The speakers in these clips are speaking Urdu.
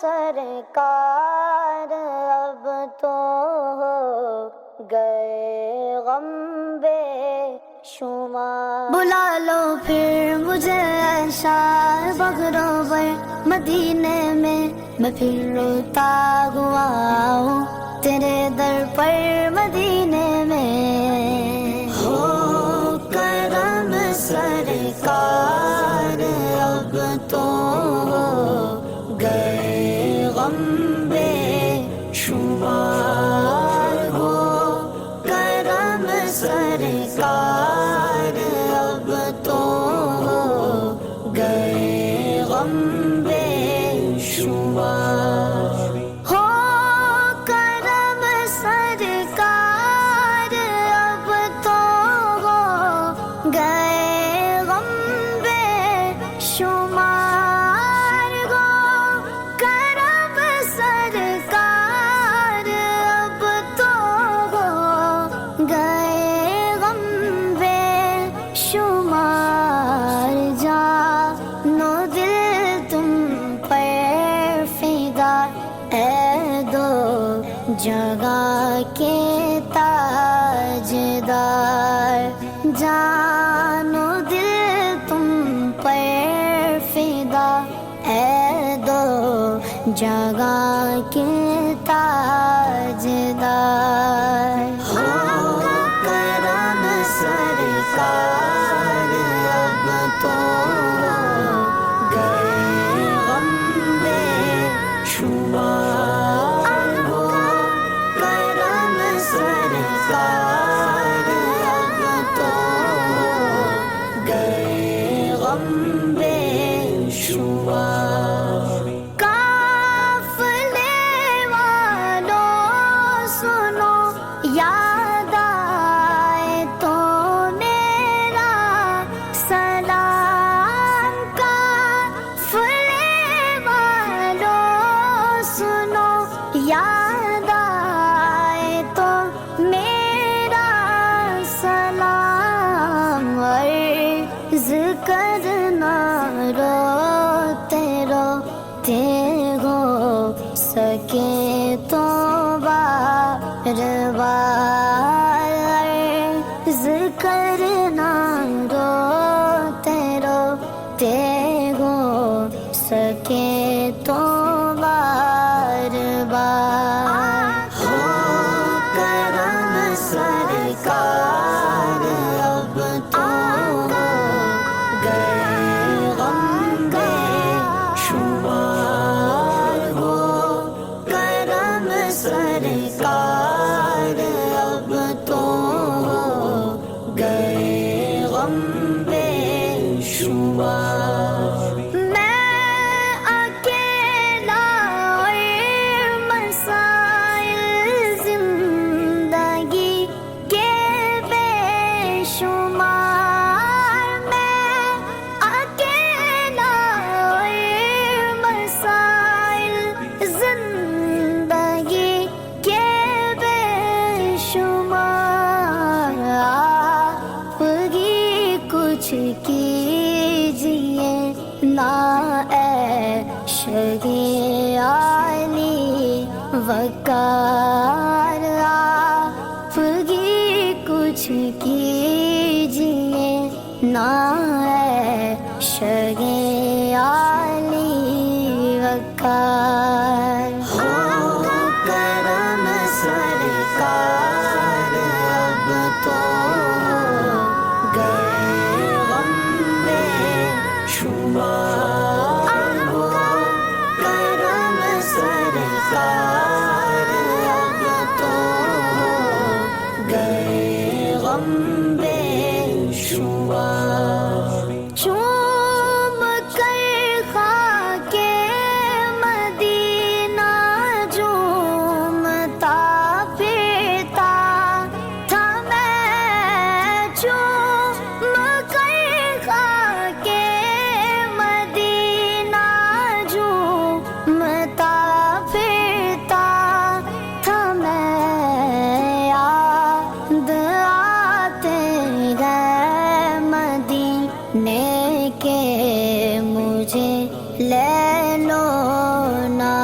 سرکار اب تو ہو گئے غم بے شمار. بلا لو پھر مجھے شاہ بغروبر مدینے میں پھر روتا ہوا ہوں تیرے در پر مدینے میں. ہو کرم سرکار اب تو ہو گئے غم بے شمار. ہو کرم سرکار اب تو ہو گئے غم بے شمار. ہو کرم سرکار اب تو ہو گئے غم بے شمار. ہو کرم سرکار اب تو ہو گئے غم بے شمار. جانو دل تم پر فدا اے دو جگہ کے تاجدار. جانو دل تم پر فدا اے دو جگہ کے تاجدار. ہو کرم سرکار اب تو گئے غم بے شمار. ہو کرم سرکار اب تو گئے غم بے شمار. قافلے والوں سنو یاد آئے تو میرا سلام. قافلے والوں سنو یاد آئے تو میرا سلام. عرض کرنا روتے روتے ہو سکے تو بار بار. عرض کرنا روتے روتے ہو سکے تو بار بار. ہو کرم سرکار اب تو گئے غم بے شمار. ہو کرم سرکار اب تو گئے غم بے شمار. میں اکیلا اور مسائل زندگی کے بے شمار. میں اکیلا اور مسائل زندگی کے بے شمار. آپ ہی کچھ کیجیے نا اے شگے عالی وقار. آپ ہی کچھ کیجیے نا اے شگے عالی وقار. ہو کرم سرکار اب تو گئے غم بے شمار. ہو کرم سرکار اب تو گئے غم بے شمار. چوم کر خاک مدینہ جھومتا پھرتا تھا میں. چوم کر خاک مدینہ جھومتا پھرتا تھا میں. یاد آتے گئے مدینے کے مجھے لے لو نہ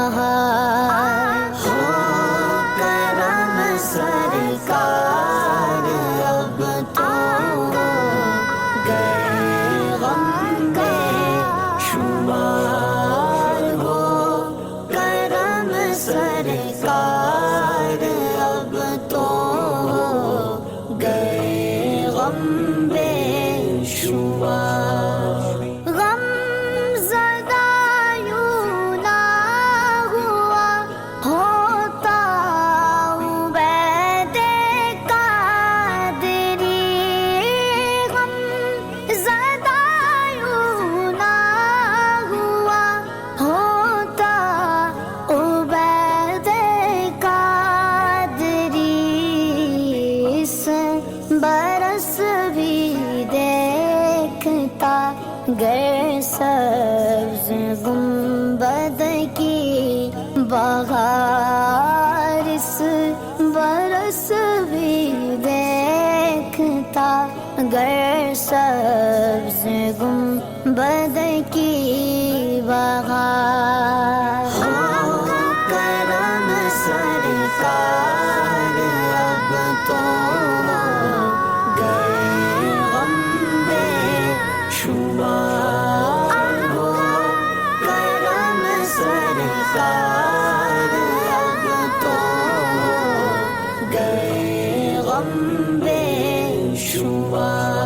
کی بہار اس برس بھی دیکھتا گر سبز گنبد کی بہار کرم سرکار اب تو گئے غم بے شمار ہو کرم سرکار اب تو گئے غم بے شمار